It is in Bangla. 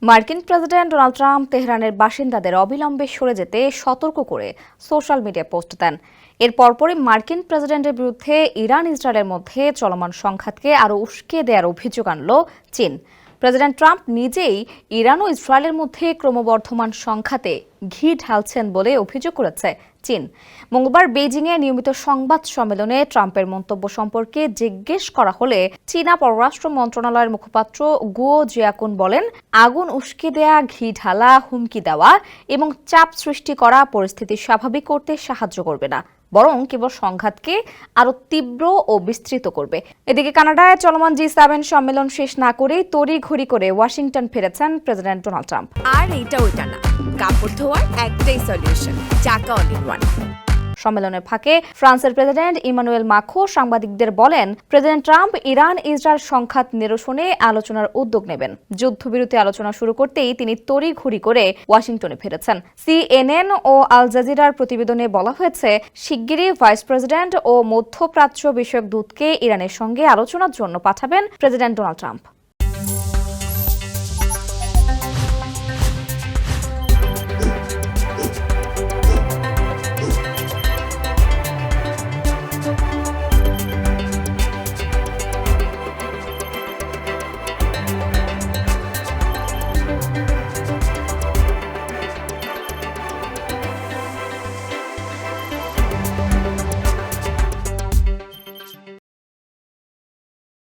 মার্কিন প্রেসিডেন্ট ডোনাল্ড ট্রাম্প তেহরানের বাসিন্দাদের অবিলম্বে সরে যেতে সতর্ক করে সোশ্যাল মিডিয়া পোস্ট দেন। এর পরপরই মার্কিন প্রেসিডেন্টের বিরুদ্ধে ইরান ইসরায়েলের মধ্যে চলমান সংঘাতকে আরও উস্কে দেওয়ার অভিযোগ আনল চীন। প্রেসিডেন্ট ট্রাম্প নিজেই ইরান ও ইসরায়েলের মধ্যে ক্রমবর্ধমান সংঘাতে ঘি ঢালছেন বলে অভিযোগ করেছে চীন। মঙ্গলবার বেইজিংয়ে নিয়মিত সংবাদ সম্মেলনে ট্রাম্পের মন্তব্য সম্পর্কে জিজ্ঞেস করা হলে চীনা পররাষ্ট্র মন্ত্রণালয়ের মুখপাত্র গুয়ো জিয়াকুন বলেন, আগুন উস্কে দেয়া, ঘি ঢালা, হুমকি দেওয়া এবং চাপ সৃষ্টি করা পরিস্থিতি স্বাভাবিক করতে সাহায্য করবে না, বরং কেবল সংঘাতকে আরও তীব্র ও বিস্তৃত করবে। এদিকে কানাডায় চলমান G7 সম্মেলন শেষ না করেই তড়িঘড়ি করে ওয়াশিংটন ফিরেছেন প্রেসিডেন্ট ডোনাল্ড ট্রাম্প। আর এটা ওইটা না, কাপড় ধোয়ার একটাই সলিউশন, চাকা অল ইন ওয়ান। সম্মেলনের ফাঁকে ফ্রান্সের প্রেসিডেন্ট ইমানুয়েল মাখো সাংবাদিকদের বলেন, প্রেসিডেন্ট ট্রাম্প ইরান ইসরায়েল সংঘাত নিরসনে আলোচনার উদ্যোগ নেবেন। যুদ্ধবিরতি আলোচনা শুরু করতেই তিনি তড়িঘড়ি করে ওয়াশিংটনে ফিরেছেন। CNN ও আল জাজিরার প্রতিবেদনে বলা হয়েছে, শিগগিরই ভাইস প্রেসিডেন্ট ও মধ্যপ্রাচ্য বিষয়ক দূতকে ইরানের সঙ্গে আলোচনার জন্য পাঠাবেন প্রেসিডেন্ট ডোনাল্ড ট্রাম্প।